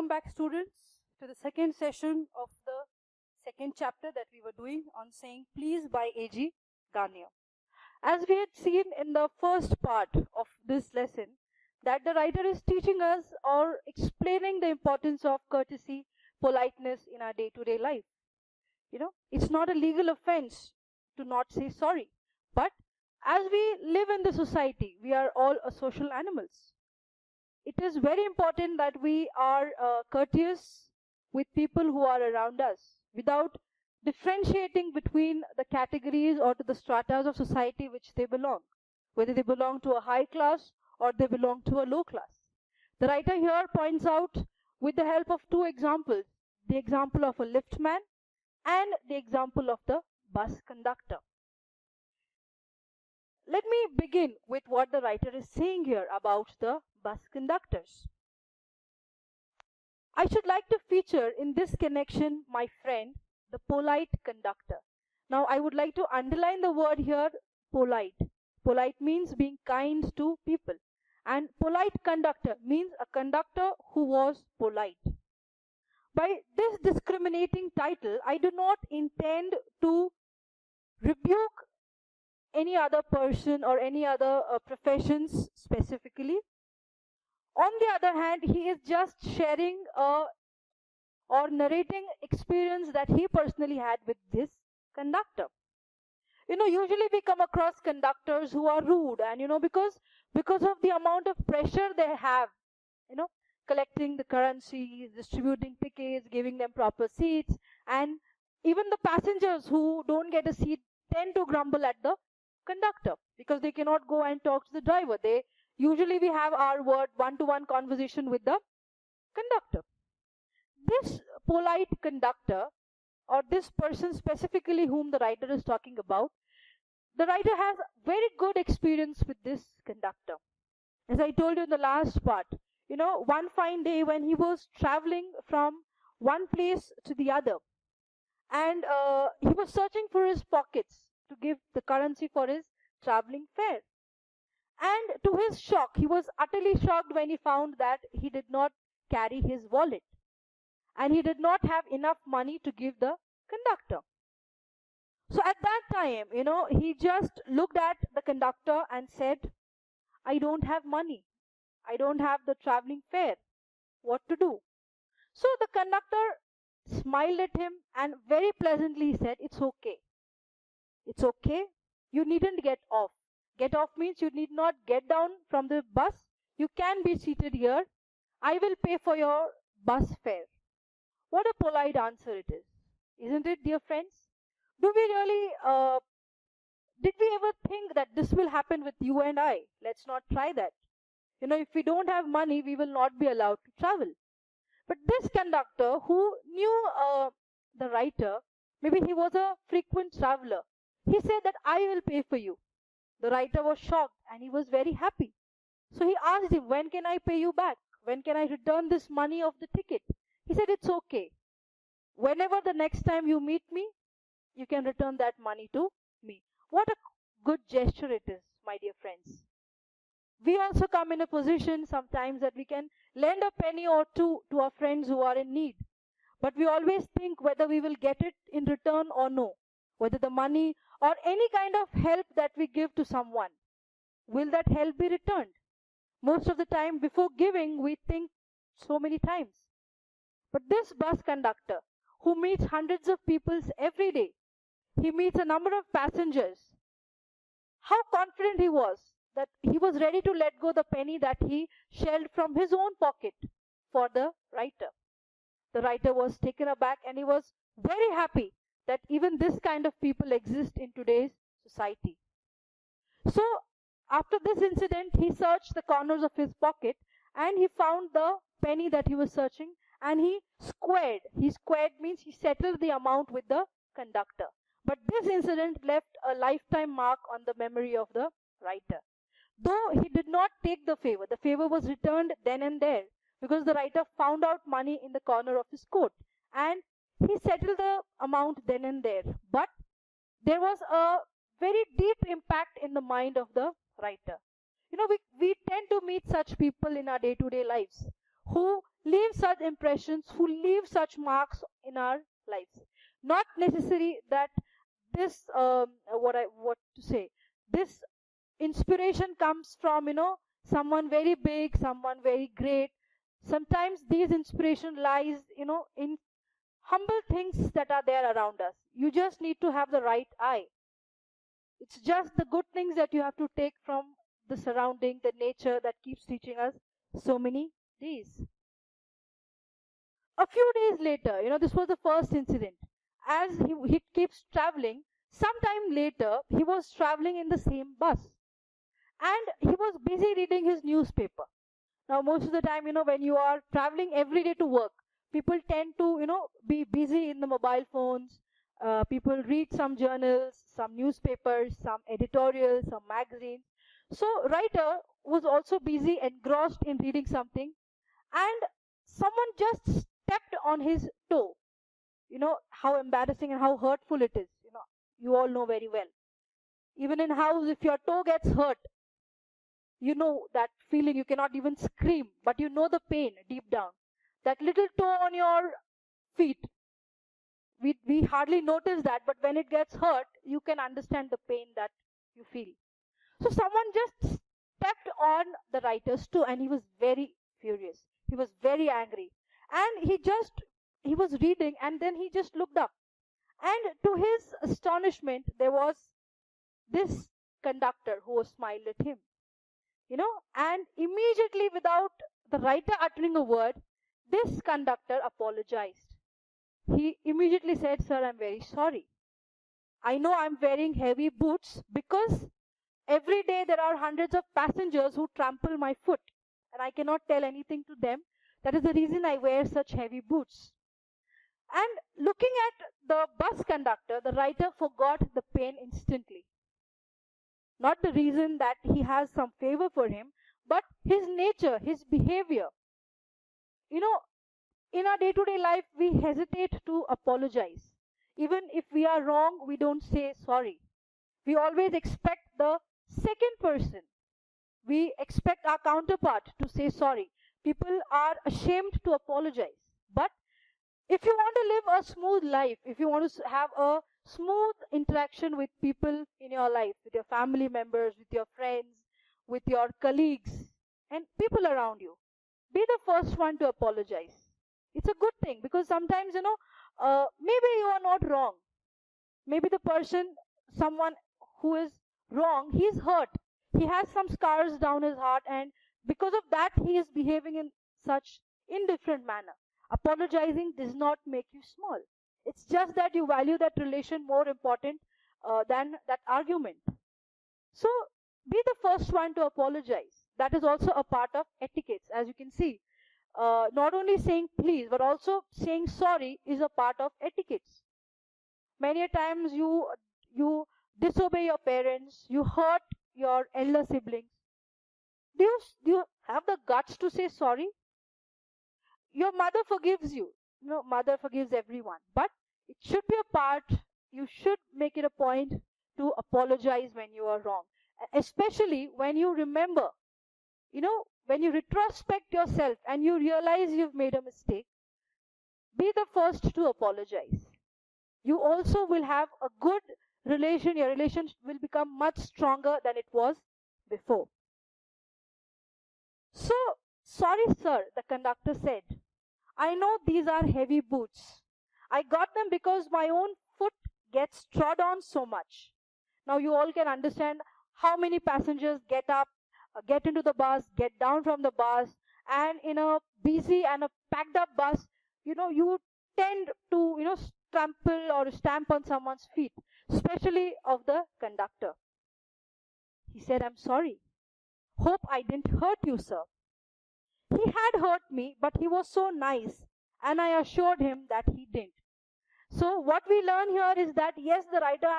Welcome back, students, to the second session of the second chapter that we were doing on saying please by A.G. Garnier. As we had seen in the first part of this lesson, that the writer is teaching us or explaining the importance of courtesy, politeness in our day-to-day life. It's not a legal offense to not say sorry, but as we live in the society, we are all social animals. It is very important that we are courteous with people who are around us without differentiating between the categories or to the stratas of society which they belong, whether they belong to a high class or they belong to a low class. The writer here points out, with the help of two examples, the example of a liftman and the example of the bus conductor. Let me begin with what the writer is saying here about the bus conductors. I should like to feature in this connection, my friend, the polite conductor. Now, I would like to underline the word here, polite. Polite means being kind to people. And polite conductor means a conductor who was polite. By this discriminating title, I do not intend to rebuke any other person or any other professions specifically. On the other hand, he is just sharing or narrating experience that he personally had with this conductor. Usually we come across conductors who are rude, and because of the amount of pressure they have, collecting the currencies, distributing tickets, giving them proper seats, and even the passengers who don't get a seat tend to grumble at the conductor because they cannot go and talk to the driver. Usually we have our one-to-one conversation with the conductor. This polite conductor, or this person specifically whom the writer is talking about, the writer has very good experience with this conductor. As I told you in the last part, one fine day when he was traveling from one place to the other, and he was searching for his pockets to give the currency for his traveling fare. And to his shock, he was utterly shocked when he found that he did not carry his wallet. And he did not have enough money to give the conductor. So at that time, he just looked at the conductor and said, I don't have money. I don't have the traveling fare. What to do? So the conductor smiled at him and very pleasantly said, it's okay. It's okay. You needn't get off. Get off means you need not get down from the bus. You can be seated here. I will pay for your bus fare. What a polite answer it is. Isn't it, dear friends? Do we really, did we ever think that this will happen with you and I? Let's not try that. If we don't have money, we will not be allowed to travel. But this conductor who knew the writer, maybe he was a frequent traveler, he said that I will pay for you. The writer was shocked and he was very happy. So he asked him, when can I pay you back? When can I return this money of the ticket? He said, it's okay. Whenever the next time you meet me, you can return that money to me. What a good gesture it is, my dear friends. We also come in a position sometimes that we can lend a penny or two to our friends who are in need. But we always think whether we will get it in return or no. Whether the money or any kind of help that we give to someone, will that help be returned? Most of the time before giving, we think so many times. But this bus conductor, who meets hundreds of people every day, he meets a number of passengers. How confident he was that he was ready to let go the penny that he shelled from his own pocket for the writer. The writer was taken aback and he was very happy that even this kind of people exist in today's society. So, after this incident, he searched the corners of his pocket and he found the penny that he was searching, and he squared. He squared means he settled the amount with the conductor. But this incident left a lifetime mark on the memory of the writer. Though he did not take the favor was returned then and there because the writer found out money in the corner of his coat and he settled the amount then and there. But there was a very deep impact in the mind of the writer. We tend to meet such people in our day-to-day lives who leave such impressions, who leave such marks in our lives. Not necessary that this, what to say, this inspiration comes from, someone very big, someone very great. Sometimes these inspiration lies, in humble things that are there around us. You just need to have the right eye. It's just the good things that you have to take from the surrounding, the nature that keeps teaching us so many days. A few days later, this was the first incident. As he keeps traveling, sometime later, he was traveling in the same bus and he was busy reading his newspaper. Now, most of the time, when you are traveling every day to work, people tend to, be busy in the mobile phones. People read some journals, some newspapers, some editorials, some magazines. So, writer was also busy, engrossed in reading something, and someone just stepped on his toe. How embarrassing and how hurtful it is. You all know very well. Even in house, if your toe gets hurt, you know that feeling. You cannot even scream, but you know the pain deep down. That little toe on your feet, we hardly notice that, but when it gets hurt, you can understand the pain that you feel. So someone just stepped on the writer's toe and he was very furious. He was very angry. And he was reading and then he just looked up. And to his astonishment, there was this conductor who smiled at him. And immediately, without the writer uttering a word, this conductor apologized. He immediately said, "Sir, I'm very sorry. I know I'm wearing heavy boots because every day there are hundreds of passengers who trample my foot and I cannot tell anything to them. That is the reason I wear such heavy boots." And looking at the bus conductor, the writer forgot the pain instantly. Not the reason that he has some favor for him, but his nature, his behavior. In our day-to-day life, we hesitate to apologize. Even if we are wrong, we don't say sorry. We always expect the second person. We expect our counterpart to say sorry. People are ashamed to apologize. But if you want to live a smooth life, if you want to have a smooth interaction with people in your life, with your family members, with your friends, with your colleagues, and people around you, be the first one to apologize. It's a good thing because sometimes, maybe you are not wrong. Maybe the person, someone who is wrong, he is hurt. He has some scars down his heart, and because of that, he is behaving in such indifferent manner. Apologizing does not make you small. It's just that you value that relation more important than that argument. So be the first one to apologize. That is also a part of etiquette, as you can see. Not only saying please, but also saying sorry is a part of etiquette. Many a times you disobey your parents, you hurt your elder siblings. Do you have the guts to say sorry? Your mother forgives you. Mother forgives everyone. But it should be a part, you should make it a point to apologize when you are wrong. Especially when you remember, when you retrospect yourself and you realize you've made a mistake, be the first to apologize. You also will have a good relation. Your relation will become much stronger than it was before. So, "Sorry, sir," the conductor said. "I know these are heavy boots. I got them because my own foot gets trod on so much." Now you all can understand how many passengers get up, get into the bus, get down from the bus, and in a busy and a packed up bus, you tend to, trample or stamp on someone's feet, especially of the conductor. He said, "I'm sorry. Hope I didn't hurt you, sir." He had hurt me, but he was so nice, and I assured him that he didn't. So what we learn here is that yes, the writer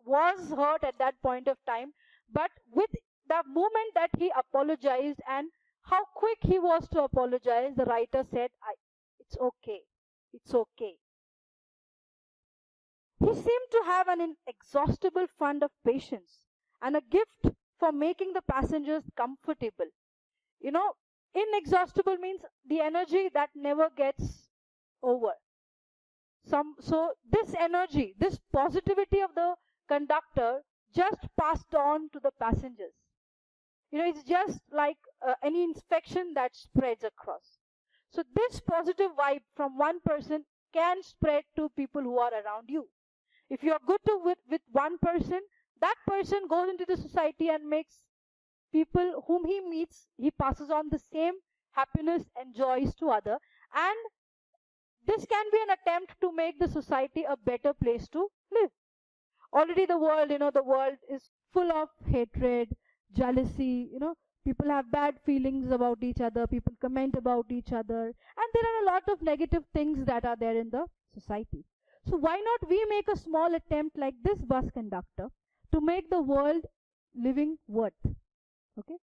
was hurt at that point of time, but with the moment that he apologized and how quick he was to apologize, the writer said, "It's okay. It's okay." He seemed to have an inexhaustible fund of patience and a gift for making the passengers comfortable. Inexhaustible means the energy that never gets over. So this energy, this positivity of the conductor just passed on to the passengers. It's just like any infection that spreads across. So this positive vibe from one person can spread to people who are around you. If you are good with one person, that person goes into the society and makes people whom he meets, he passes on the same happiness and joys to other. And this can be an attempt to make the society a better place to live. Already the world is full of hatred, jealousy, people have bad feelings about each other, people comment about each other, and there are a lot of negative things that are there in the society. So why not we make a small attempt like this bus conductor to make the world living worth? Okay,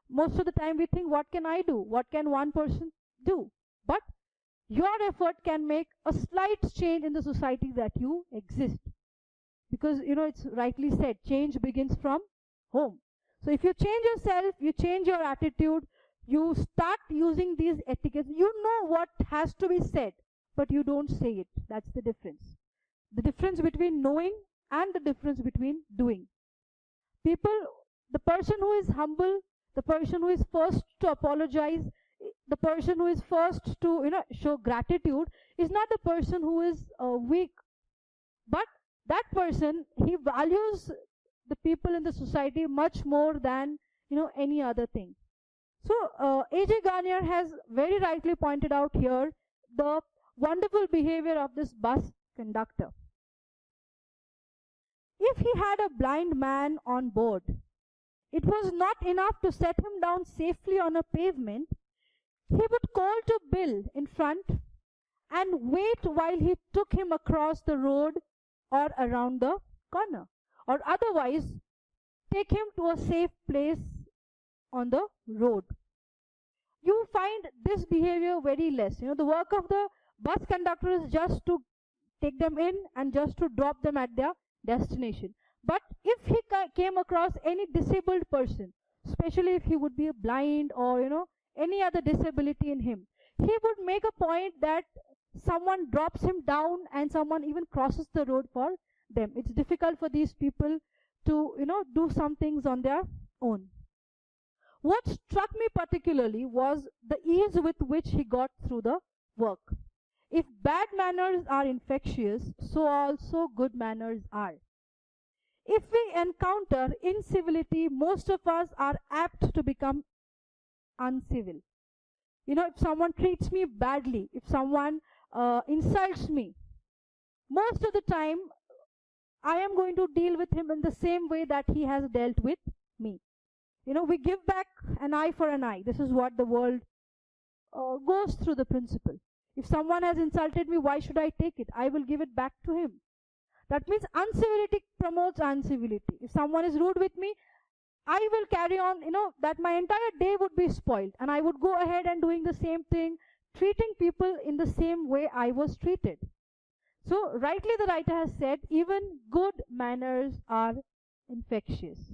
most of the time we think, what can I do, what can one person do? But your effort can make a slight change in the society that you exist, because it's rightly said, change begins from home. So if you change yourself, you change your attitude, you start using these etiquettes, you know what has to be said, but you don't say it. That's the difference. The difference between knowing and the difference between doing. The person who is humble, the person who is first to apologize, the person who is first to show gratitude is not the person who is weak, but that person, he values the people in the society much more than any other thing. So A.J. Garnier has very rightly pointed out here the wonderful behavior of this bus conductor. If he had a blind man on board, it was not enough to set him down safely on a pavement. He would call to Bill in front and wait while he took him across the road or around the corner, or otherwise take him to a safe place on the road. You find this behavior very less. The work of the bus conductor is just to take them in and just to drop them at their destination. But if he came across any disabled person, especially if he would be blind or any other disability in him, he would make a point that someone drops him down and someone even crosses the road for them. It's difficult for these people to do some things on their own. What struck me particularly was the ease with which he got through the work. If bad manners are infectious, so also good manners are. If we encounter incivility, most of us are apt to become uncivil. If someone treats me badly, if someone insults me, most of the time I am going to deal with him in the same way that he has dealt with me. We give back an eye for an eye. This is what the world goes through the principle. If someone has insulted me, why should I take it? I will give it back to him. That means uncivility promotes uncivility. If someone is rude with me, I will carry on, that my entire day would be spoiled, and I would go ahead and doing the same thing, treating people in the same way I was treated. So rightly the writer has said, even good manners are infectious.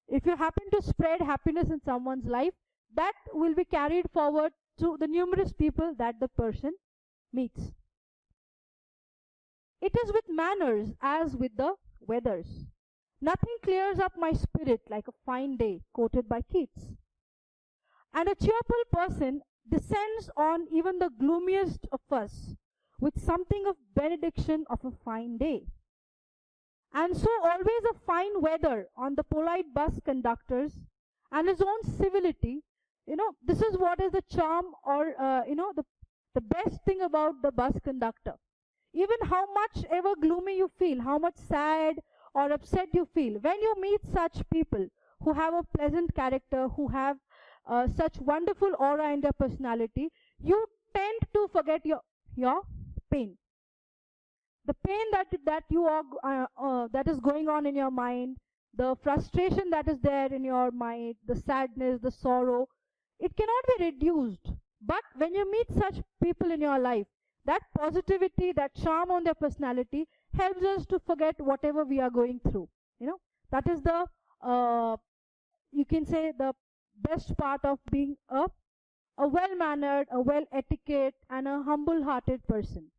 If you happen to spread happiness in someone's life, that will be carried forward to the numerous people that the person meets. It is with manners as with the weathers. Nothing clears up my spirit like a fine day, quoted by Keats. And a cheerful person descends on even the gloomiest of us with something of benediction of a fine day. And so always a fine weather on the polite bus conductors and his own civility. This is what is the charm or the best thing about the bus conductor. Even how much ever gloomy you feel, how much sad or upset you feel, when you meet such people who have a pleasant character, who have such wonderful aura in their personality, you tend to forget your pain. The pain that you are that is going on in your mind, the frustration that is there in your mind, the sadness, the sorrow, it cannot be reduced. But when you meet such people in your life, that positivity, that charm on their personality helps us to forget whatever we are going through. That is the you can say the best part of being a a well-mannered, a well-etiquette, and a humble-hearted person.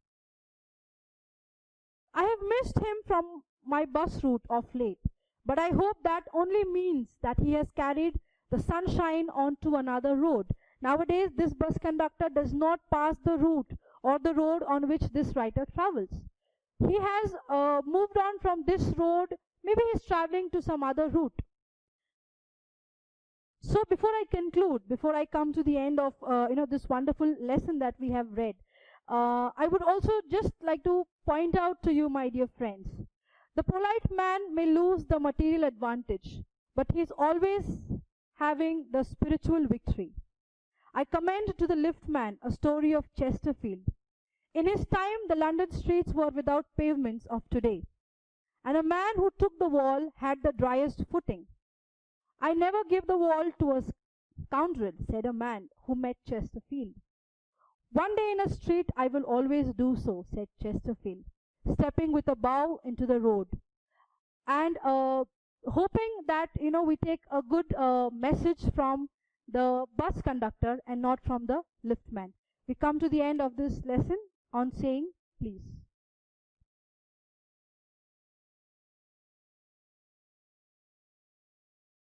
I have missed him from my bus route of late, but I hope that only means that he has carried the sunshine onto another road. Nowadays, this bus conductor does not pass the route or the road on which this writer travels. He has moved on from this road, maybe he's traveling to some other route. So before I conclude, before I come to the end of this wonderful lesson that we have read, I would also just like to point out to you, my dear friends, the polite man may lose the material advantage, but he is always having the spiritual victory. I commend to the liftman a story of Chesterfield. In his time, the London streets were without pavements of today, and a man who took the wall had the driest footing. I never give the wall to a scoundrel, said a man who met Chesterfield. One day in a street I will always do so, said Chesterfield, stepping with a bow into the road, and hoping that we take a good message from the bus conductor and not from the liftman. We come to the end of this lesson on saying please.